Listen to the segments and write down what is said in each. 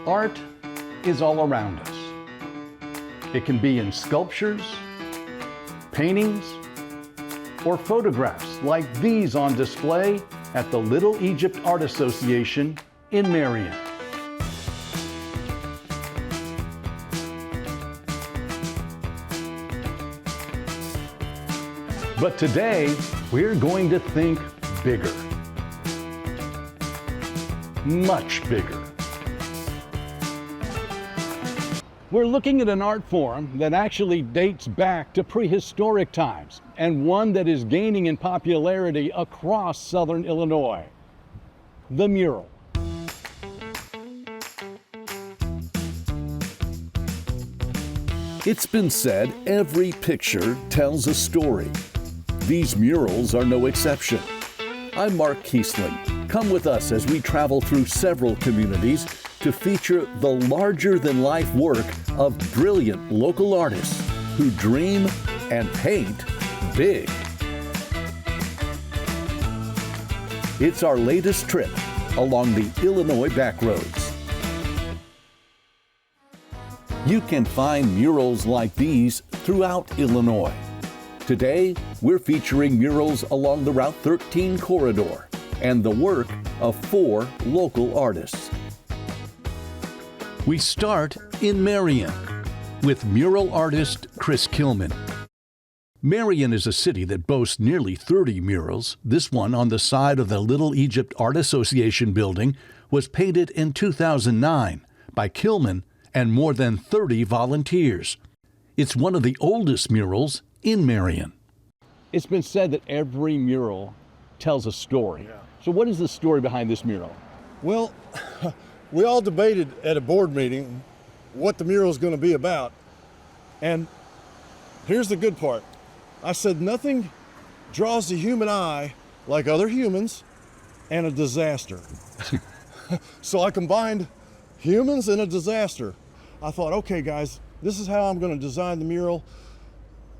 Art is all around us. It can be in sculptures, paintings, or photographs like these on display at the Little Egypt Art Association in Marion. But today, we're going to think bigger. Much bigger. We're looking at an art form that actually dates back to prehistoric times, and one that is gaining in popularity across southern Illinois: the mural. It's been said every picture tells a story. These murals are no exception. I'm Mark Kiesling. Come with us as we travel through several communities to feature the larger-than-life work of brilliant local artists who dream and paint big. It's our latest trip along the Illinois Backroads. You can find murals like these throughout Illinois. Today, we're featuring murals along the Route 13 corridor and the work of 4 local artists. We start in Marion with mural artist Chris Kilman. Marion is a city that boasts nearly 30 murals. This one on the side of the Little Egypt Art Association building was painted in 2009 by Kilman and more than 30 volunteers. It's one of the oldest murals in Marion. It's been said that every mural tells a story. Yeah. So what is the story behind this mural? Well, we all debated at a board meeting what the mural is going to be about. And here's the good part. I said nothing draws the human eye like other humans and a disaster. So I combined humans and a disaster. I thought, okay guys, this is how I'm going to design the mural.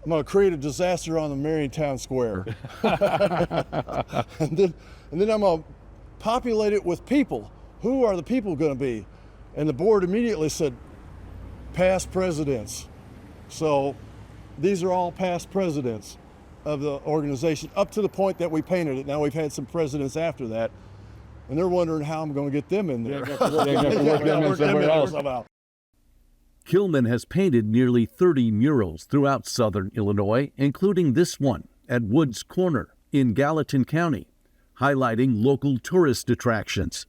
I'm going to create a disaster on the Marion Town Square. and then I'm going to populate it with people. Who are the people going to be? And the board immediately said, past presidents. So these are all past presidents of the organization, up to the point that we painted it. Now we've had some presidents after that, and they're wondering how I'm going to get them in there. Kilman has painted nearly 30 murals throughout southern Illinois, including this one at Woods Corner in Gallatin County, highlighting local tourist attractions.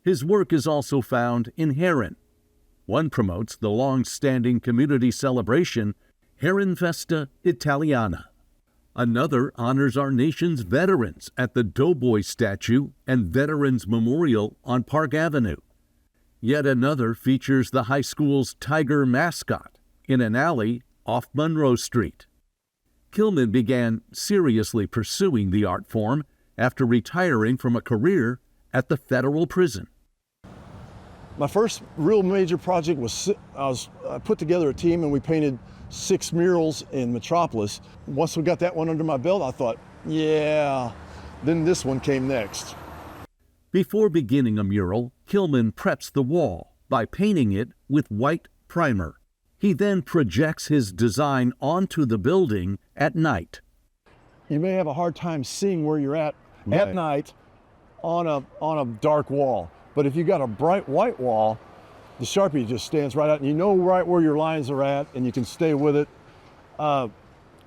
His work is also found in Herrin. One promotes the long-standing community celebration, Herrin Festa Italiana. Another honors our nation's veterans at the Doughboy Statue and Veterans Memorial on Park Avenue. Yet another features the high school's tiger mascot in an alley off Monroe Street. Kilman began seriously pursuing the art form after retiring from a career at the federal prison. My first real major project was I put together a team and we painted 6 murals in Metropolis. Once we got that one under my belt, I thought, yeah, then this one came next. Before beginning a mural, Kilman preps the wall by painting it with white primer. He then projects his design onto the building at night. You may have a hard time seeing where you're at night on a dark wall. But if you got a bright white wall, the Sharpie just stands right out and you know right where your lines are at and you can stay with it.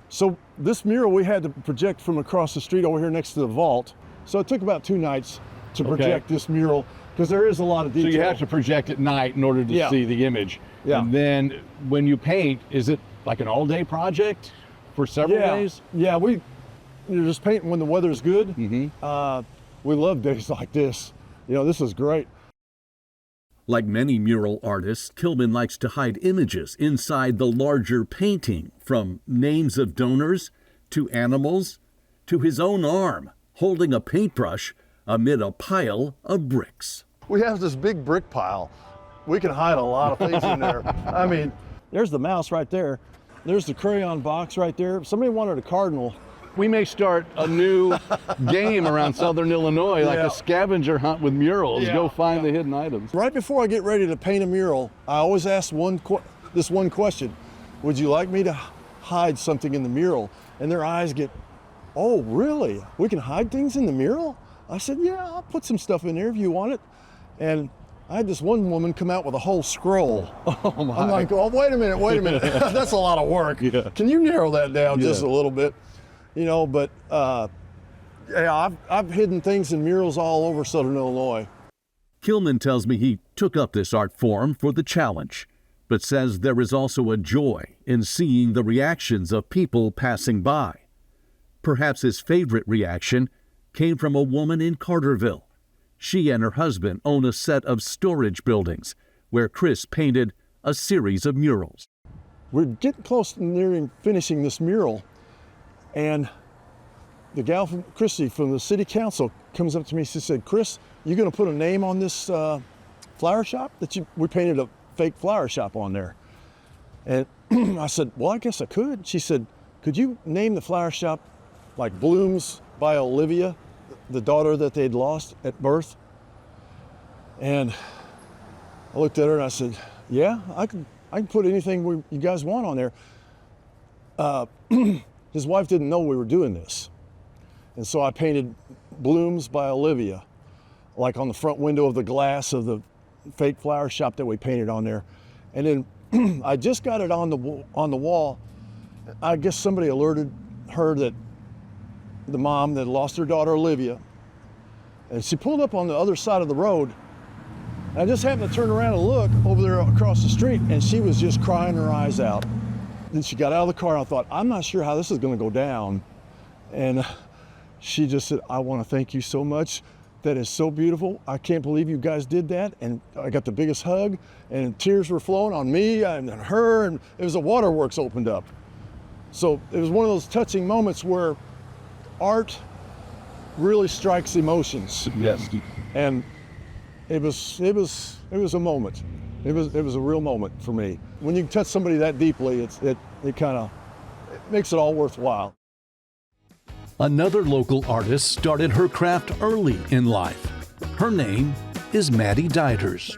So this mural we had to project from across the street over here next to the vault. So it took about 2 nights to project this mural because there is a lot of detail. So you have to project at night in order to see the image. Yeah. And then when you paint, is it like an all-day project for several days? Yeah, you're just painting when the weather's good. Mm-hmm. We love days like this. You know, this is great. Like many mural artists, Kilman likes to hide images inside the larger painting, from names of donors to animals to his own arm holding a paintbrush amid a pile of bricks. We have this big brick pile. We can hide a lot of things in there. I mean, there's the mouse right there. There's the crayon box right there. If somebody wanted a cardinal, We may start a new game around Southern Illinois, like Yeah. a scavenger hunt with murals. Yeah, Go find the hidden items. Right before I get ready to paint a mural, I always ask this one question: would you like me to hide something in the mural? And their eyes get, oh, really? We can hide things in the mural? I said, yeah, I'll put some stuff in there if you want it. And I had this one woman come out with a whole scroll. Oh my. I'm like, oh, wait a minute. That's a lot of work. Yeah. Can you narrow that down just Yeah. a little bit? You know, but yeah, I've hidden things in murals all over Southern Illinois. Kilman tells me he took up this art form for the challenge, but says there is also a joy in seeing the reactions of people passing by. Perhaps his favorite reaction came from a woman in Carterville. She and her husband own a set of storage buildings where Chris painted a series of murals. We're getting close to nearing finishing this mural, and the gal from Christy from the city council comes up to me. She said, "Chris, you going to put a name on this flower shop that we painted a fake flower shop on there?" And I said, "Well, I guess I could." She said, "Could you name the flower shop like Blooms by Olivia, the daughter that they'd lost at birth?" And I looked at her and I said, "Yeah, I can put anything you guys want on there." His wife didn't know we were doing this. And so I painted Blooms by Olivia, like on the front window of the glass of the fake flower shop that we painted on there. And then I just got it on the wall. I guess somebody alerted her that the mom that lost her daughter Olivia, and she pulled up on the other side of the road. I just happened to turn around and look over there across the street, and she was just crying her eyes out. Then she got out of the car, and I thought, I'm not sure how this is going to go down. And she just said, "I want to thank you so much. That is so beautiful. I can't believe you guys did that." And I got the biggest hug, and tears were flowing on me and her, and it was a waterworks opened up. So it was one of those touching moments where art really strikes emotions. Yes. And it was a moment. It was a real moment for me. When you touch somebody that deeply, it kind of makes it all worthwhile. Another local artist started her craft early in life. Her name is Maddie Dieters.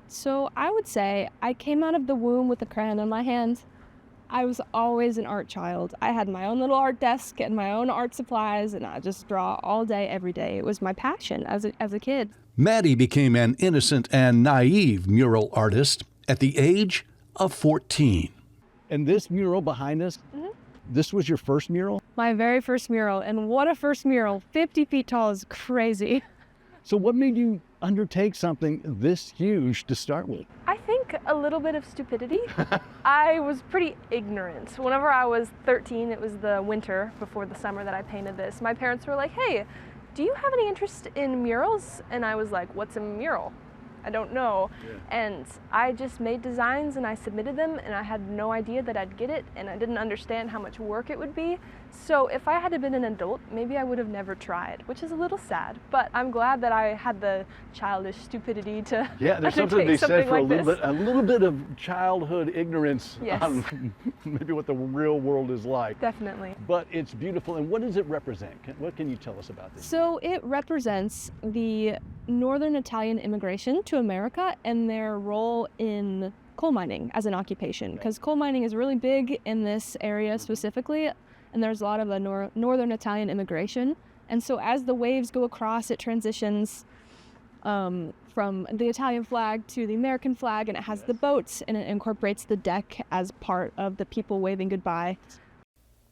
So I would say I came out of the womb with a crayon in my hand. I was always an art child. I had my own little art desk and my own art supplies, and I just draw all day, every day. It was my passion as a kid. Maddie became an innocent and naive mural artist at the age of 14. And this mural behind us, this was your first mural? My very first mural, and what a first mural. 50 feet tall is crazy. So what made you undertake something this huge to start with? I think a little bit of stupidity. I was pretty ignorant. Whenever I was 13, it was the winter before the summer that I painted this. My parents were like, "Hey, do you have any interest in murals?" And I was like, "What's a mural? I don't know." Yeah. And I just made designs and I submitted them, and I had no idea that I'd get it, and I didn't understand how much work it would be. So if I had been an adult, maybe I would have never tried, which is a little sad, but I'm glad that I had the childish stupidity to Yeah, there's something to be undertake said for like a little bit of childhood ignorance Yes. on maybe what the real world is like. Definitely. But it's beautiful. And what does it represent? What can you tell us about this? So it represents the Northern Italian immigration to America and their role in coal mining as an occupation, because coal mining is really big in this area specifically, and there's a lot of the Northern Italian immigration. And so as the waves go across, it transitions from the Italian flag to the American flag, and it has the boats, and it incorporates the deck as part of the people waving goodbye.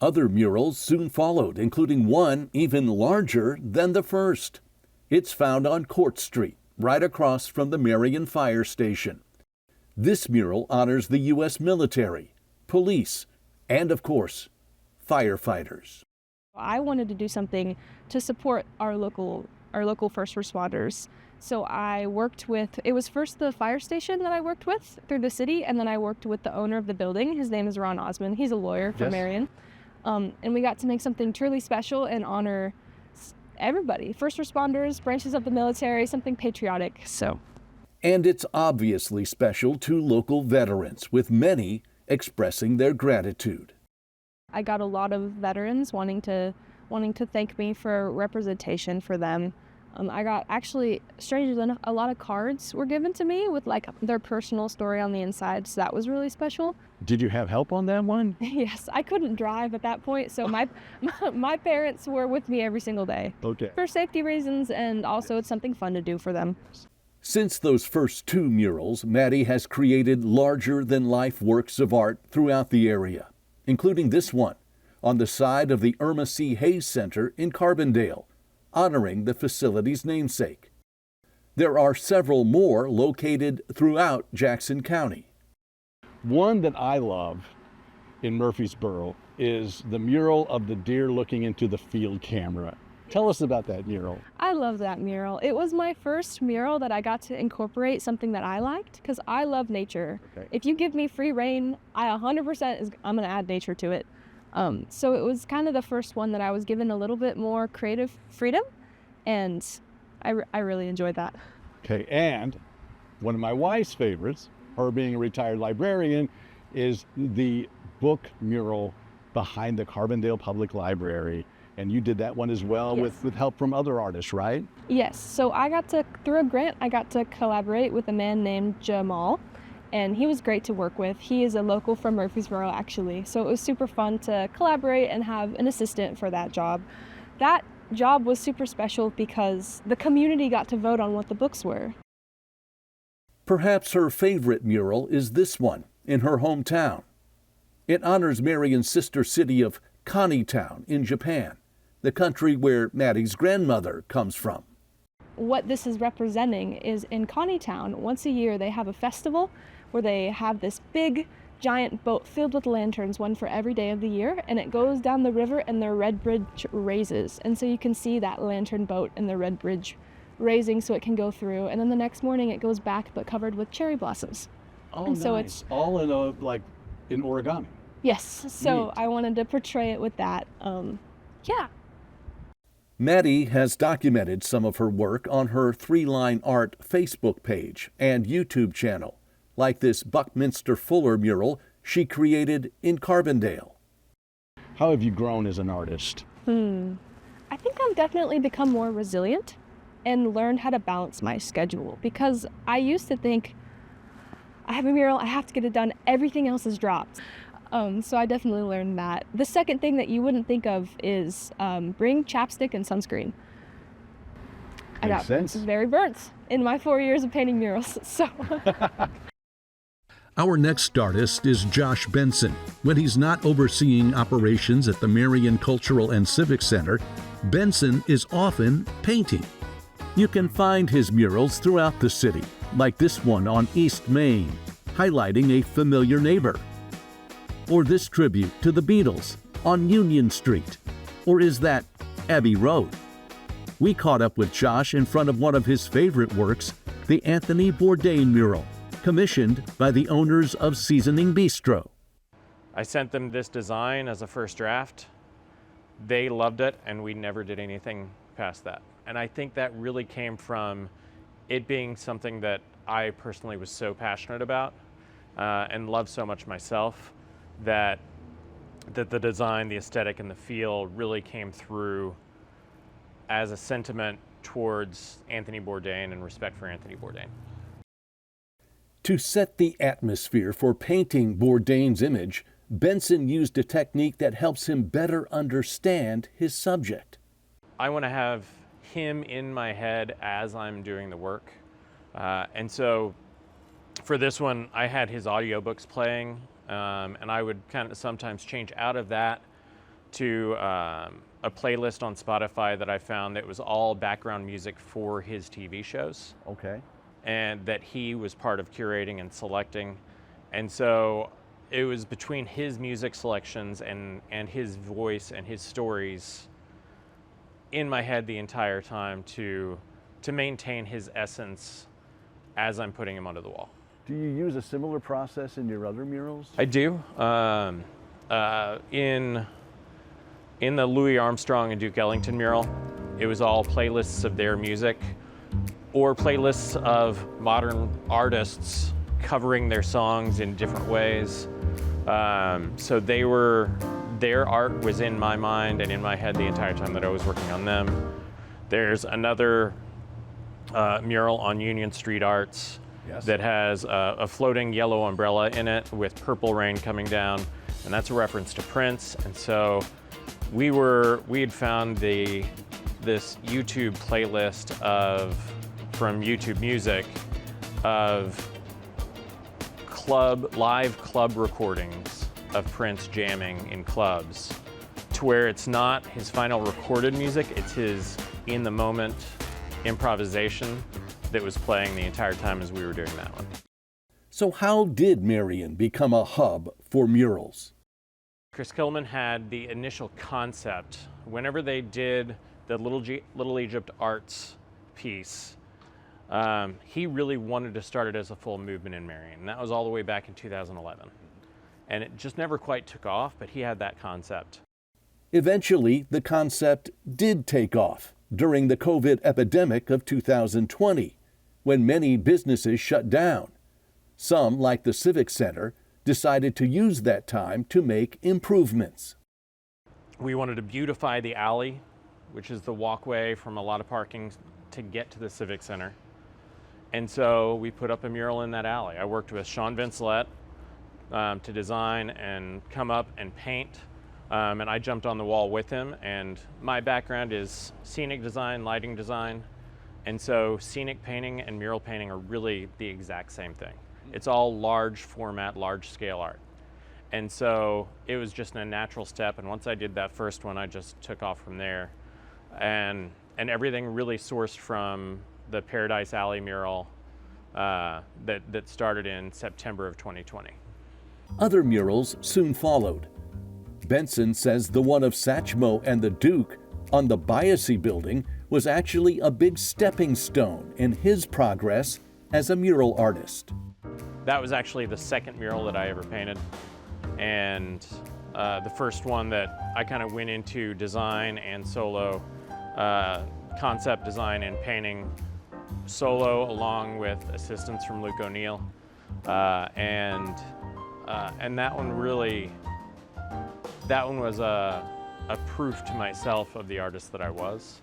Other murals soon followed, including one even larger than the first. It's found on Court Street, right across from the Marion Fire Station. This mural honors the U.S. military, police, and of course, firefighters. I wanted to do something to support our local first responders. So I worked with, it was first the fire station that I worked with through the city, and then I worked with the owner of the building. His name is Ron Osmond. He's a lawyer from Yes. Marion. And we got to make something truly special and honor everybody, first responders, branches of the military, something patriotic. So. And it's obviously special to local veterans, with many expressing their gratitude. I got a lot of veterans wanting to thank me for representation for them. I got, actually, strangely enough, a lot of cards were given to me with like their personal story on the inside, so that was really special. Did you have help on that one? Yes, I couldn't drive at that point, so my parents were with me every single day. Okay. For safety reasons, and also it's something fun to do for them. Since those first 2 murals, Maddie has created larger-than-life works of art throughout the area, including this one on the side of the Irma C. Hayes Center in Carbondale, honoring the facility's namesake. There are several more located throughout Jackson County. One that I love in Murfreesboro is the mural of the deer looking into the field camera. Tell us about that mural. I love that mural. It was my first mural that I got to incorporate something that I liked, because I love nature. Okay. If you give me free reign, I'm going to add nature to it. So it was kind of the first one that I was given a little bit more creative freedom, and I really enjoyed that. Okay, and one of my wife's favorites, her being a retired librarian, is the book mural behind the Carbondale Public Library. And you did that one as well. Yes. with help from other artists, right? Yes, so through a grant, I got to collaborate with a man named Jamal, and he was great to work with. He is a local from Murfreesboro, actually, so it was super fun to collaborate and have an assistant for that job. That job was super special because the community got to vote on what the books were. Perhaps her favorite mural is this one in her hometown. It honors Marion's sister city of Kanitown in Japan, the country where Maddie's grandmother comes from. What this is representing is in Kanitown, once a year they have a festival where they have this big giant boat filled with lanterns, one for every day of the year, and it goes down the river and the red bridge raises. And so you can see that lantern boat and the red bridge raising so it can go through. And then the next morning it goes back but covered with cherry blossoms. Oh, and nice. so it's all in origami. Yes, so Neat. I wanted to portray it with that. Yeah. Maddie has documented some of her work on her 3-Line Art Facebook page and YouTube channel, like this Buckminster Fuller mural she created in Carbondale. How have you grown as an artist? I think I've definitely become more resilient and learned how to balance my schedule, because I used to think, I have a mural, I have to get it done, everything else is dropped. So I definitely learned that. The second thing that you wouldn't think of is bring chapstick and sunscreen. I got sense. very burnt in my 4 years of painting murals, so. Our next artist is Josh Benson. When he's not overseeing operations at the Marion Cultural and Civic Center, Benson is often painting. You can find his murals throughout the city, like this one on East Main, highlighting a familiar neighbor. Or this tribute to the Beatles on Union Street. Or is that Abbey Road? We caught up with Josh in front of one of his favorite works, the Anthony Bourdain mural, commissioned by the owners of Seasoning Bistro. I sent them this design as a first draft. They loved it, and we never did anything past that. And I think that really came from it being something that I personally was so passionate about and love so much myself, that the design, the aesthetic, and the feel really came through as a sentiment towards Anthony Bourdain and respect for Anthony Bourdain. To set the atmosphere for painting Bourdain's image, Benson used a technique that helps him better understand his subject. I want to have him in my head as I'm doing the work. And so for this one, I had his audiobooks playing, and I would kind of sometimes change out of that to a playlist on Spotify that I found that was all background music for his TV shows. Okay. And that he was part of curating and selecting. And so it was between his music selections and his voice and his stories in my head the entire time to maintain his essence as I'm putting him onto the wall. Do you use a similar process in your other murals? I do. In the Louis Armstrong and Duke Ellington mural, it was all playlists of their music or playlists of modern artists covering their songs in different ways. So they were their art was in my mind and in my head the entire time that I was working on them. There's another mural on Union Street Arts that has a floating yellow umbrella in it with purple rain coming down, and that's a reference to Prince. And so we had found this YouTube playlist from YouTube Music of live club recordings of Prince jamming in clubs, to where it's not his final recorded music, it's his in the moment improvisation that was playing the entire time as we were doing that one. So how did Marion become a hub for murals? Chris Killman had the initial concept. Whenever they did the Little Egypt Arts piece, he really wanted to start it as a full movement in Marion. And that was all the way back in 2011. And it just never quite took off, but he had that concept. Eventually, the concept did take off during the COVID epidemic of 2020, when many businesses shut down. Some, like the Civic Center, decided to use that time to make improvements. We wanted to beautify the alley, which is the walkway from a lot of parking to get to the Civic Center. And so we put up a mural in that alley. I worked with Sean Vincelette to design and come up and paint. And I jumped on the wall with him, and my background is scenic design, lighting design, and so scenic painting and mural painting are really the exact same thing. It's all large format, large scale art. And so it was just a natural step, and once I did that first one, I just took off from there. And everything really sourced from the Paradise Alley mural that started in September of 2020. Other murals soon followed. Benson says the one of Satchmo and the Duke on the Biassy building was actually a big stepping stone in his progress as a mural artist. That was actually the second mural that I ever painted, and the first one that I kind of went into design and solo, concept design and painting solo, along with assistance from Luke O'Neill, and that one really. That one was a proof to myself of the artist that I was.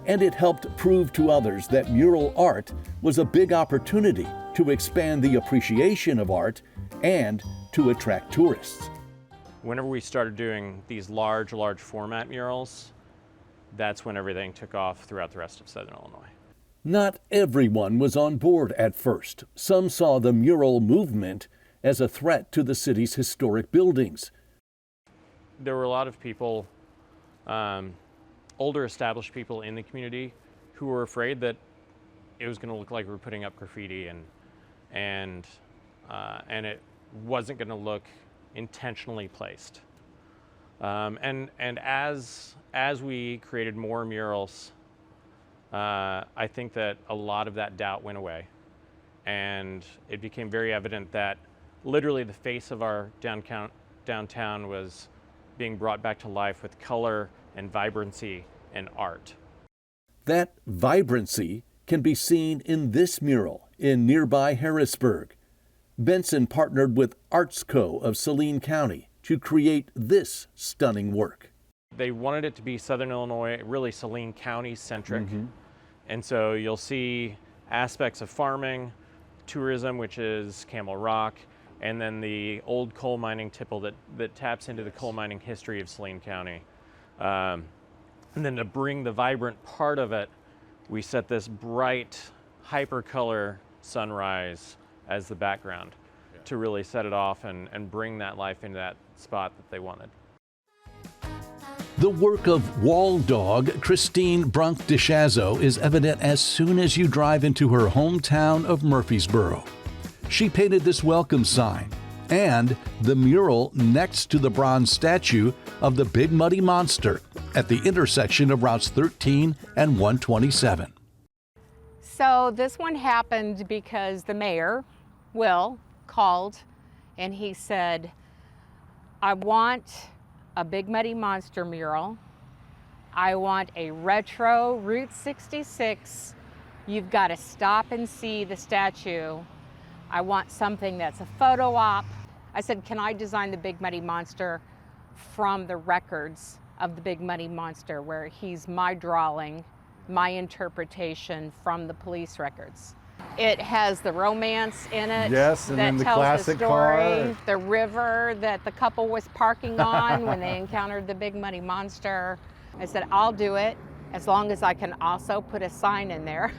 And it helped prove to others that mural art was a big opportunity to expand the appreciation of art and to attract tourists. Whenever we started doing these large format murals, that's when everything took off throughout the rest of Southern Illinois. Not everyone was on board at first. Some saw the mural movement as a threat to the city's historic buildings. There were a lot of people, older established people in the community, who were afraid that it was going to look like we were putting up graffiti and it wasn't going to look intentionally placed. And as we created more murals, I think that a lot of that doubt went away, and it became very evident that literally the face of our downtown was being brought back to life with color and vibrancy and art. That vibrancy can be seen in this mural in nearby Harrisburg. Benson partnered with Arts Co. of Saline County to create this stunning work. They wanted it to be Southern Illinois, really Saline County centric. And so you'll see aspects of farming, tourism, which is Camel Rock, and then the old coal mining tipple that taps into the coal mining history of Saline County. And then to bring the vibrant part of it, we set this bright hypercolor sunrise as the background to really set it off and bring that life into that spot that they wanted. The work of wall dog Christine Brunk-DeShazo is evident as soon as you drive into her hometown of Murfreesboro. She painted this welcome sign and the mural next to the bronze statue of the Big Muddy Monster at the intersection of Routes 13 and 127. So this one happened because the mayor, Will, called and he said, I want a Big Muddy Monster mural. I want a retro Route 66. You've got to stop and see the statue. I want something that's a photo op. I said, can I design the Big Muddy Monster from the records of the Big Money Monster, where he's my drawing, my interpretation from the police records. It has the romance in it. Yes, and that then the tells classic the story, car. the river that the couple was parking on when they encountered the Big Money Monster. I said, I'll do it as long as I can also put a sign in there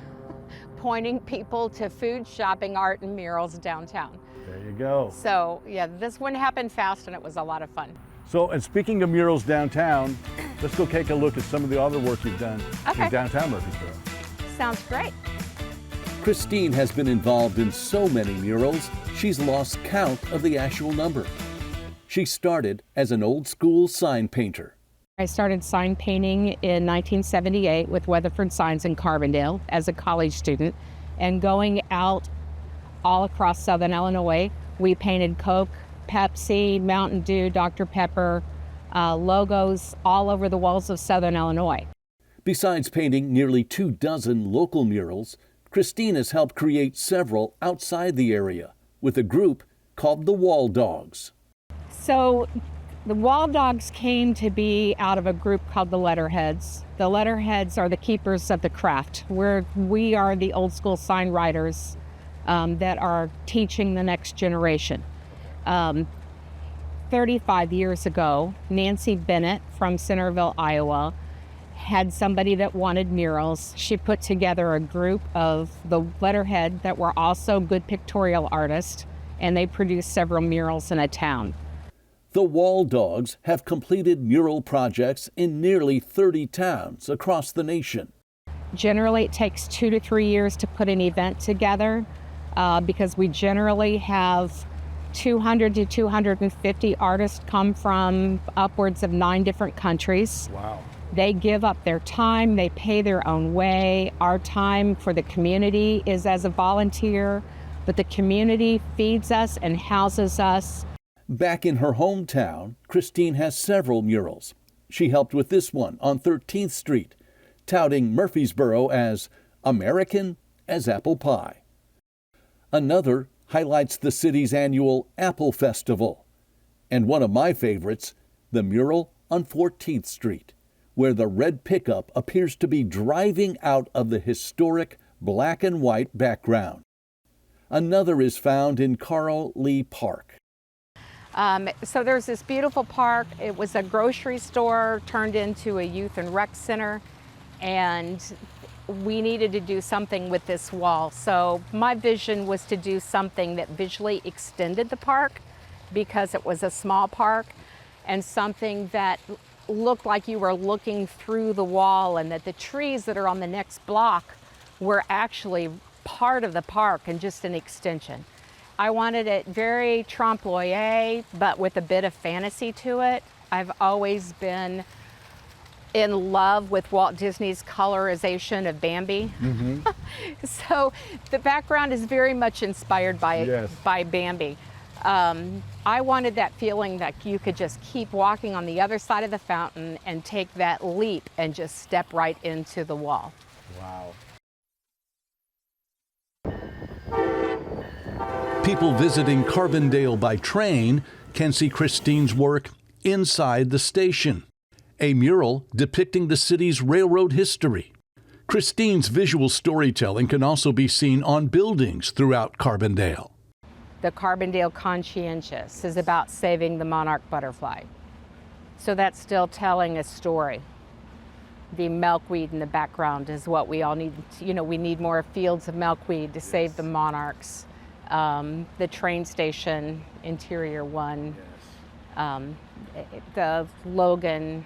pointing people to food, shopping, art, and murals downtown. There you go. So yeah, this one happened fast and it was a lot of fun. So, and speaking of murals downtown, let's go take a look at some of the other work you've done Okay. in downtown Murfreesboro. Sounds great. Christine has been involved in so many murals, she's lost count of the actual number. She started as an old school sign painter. I started sign painting in 1978 with Weatherford Signs in Carbondale as a college student, and going out all across Southern Illinois. We painted Coke, Pepsi, Mountain Dew, Dr. Pepper, logos all over the walls of Southern Illinois. Besides painting nearly 24 local murals, Christine has helped create several outside the area with a group called the Wall Dogs. So the Wall Dogs came to be out of a group called the Letterheads. The Letterheads are the keepers of the craft. We are the old school sign writers that are teaching the next generation. 35 years ago, Nancy Bennett from Centerville, Iowa, had somebody that wanted murals. She put together a group of the Letterhead that were also good pictorial artists, and they produced several murals in a town. The Wall Dogs have completed mural projects in nearly 30 towns across the nation. Generally, it takes 2 to 3 years to put an event together because we generally have 200 to 250 artists come from upwards of 9 different countries. Wow. They give up their time, they pay their own way. Our time for the community is as a volunteer, but the community feeds us and houses us. Back in her hometown, Christine has several murals. She helped with this one on 13th Street, touting Murfreesboro as American as apple pie. Another highlights the city's annual Apple Festival. And one of my favorites, the mural on 14th Street, where the red pickup appears to be driving out of the historic black and white background. Another is found in Carl Lee Park. So there's this beautiful park. It was a grocery store turned into a youth and rec center, and we needed to do something with this wall. So my vision was to do something that visually extended the park because it was a small park, and something that looked like you were looking through the wall, and that the trees that are on the next block were actually part of the park and just an extension. I wanted it very trompe-l'oeil, but with a bit of fantasy to it. I've always been in love with Walt Disney's colorization of Bambi. Mm-hmm. So the background is very much inspired by, Yes. by Bambi. I wanted that feeling that you could just keep walking on the other side of the fountain and take that leap and just step right into the wall. Wow. People visiting Carbondale by train can see Christine's work inside the station, a mural depicting the city's railroad history. Christine's visual storytelling can also be seen on buildings throughout Carbondale. The Carbondale Conscientious is about saving the monarch butterfly. So that's still telling a story. The milkweed in the background is what we all need. We need more fields of milkweed to save the monarchs. The train station, interior one, the Logan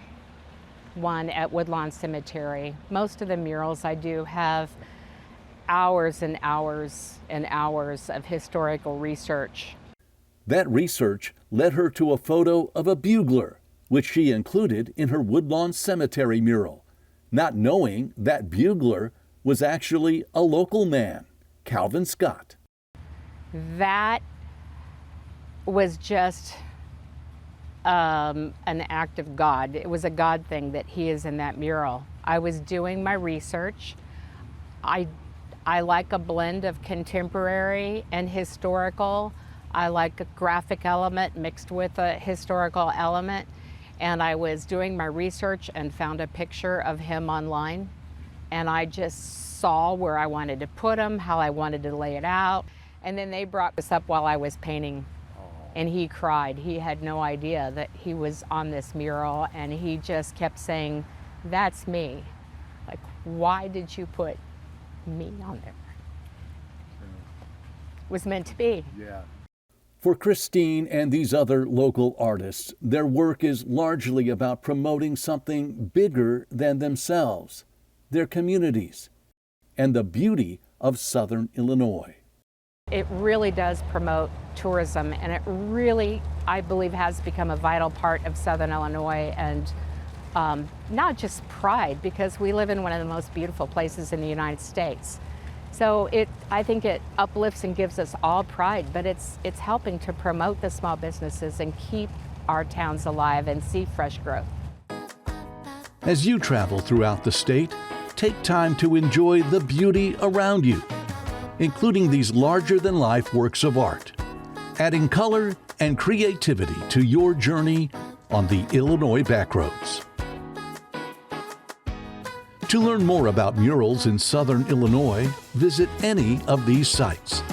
one at Woodlawn Cemetery. Most of the murals I do have hours and hours and hours of historical research. That research led her to a photo of a bugler, which she included in her Woodlawn Cemetery mural, not knowing that bugler was actually a local man, Calvin Scott. That was just an act of God. It was a God thing that he is in that mural. I was doing my research. I like a blend of contemporary and historical. I like a graphic element mixed with a historical element. And I was doing my research and found a picture of him online. And I just saw where I wanted to put him, how I wanted to lay it out. And then they brought this up while I was painting. And he cried. He had no idea that he was on this mural, and he just kept saying, "That's me." Like, why did you put me on there? It was meant to be. Yeah. For Christine and these other local artists, their work is largely about promoting something bigger than themselves, their communities, and the beauty of Southern Illinois. It really does promote tourism, and it really, I believe, has become a vital part of Southern Illinois, and not just pride, because we live in one of the most beautiful places in the United States. So I think it uplifts and gives us all pride, but it's helping to promote the small businesses and keep our towns alive and see fresh growth. As you travel throughout the state, take time to enjoy the beauty around you, including these larger-than-life works of art, adding color and creativity to your journey on the Illinois Backroads. To learn more about murals in Southern Illinois, visit any of these sites.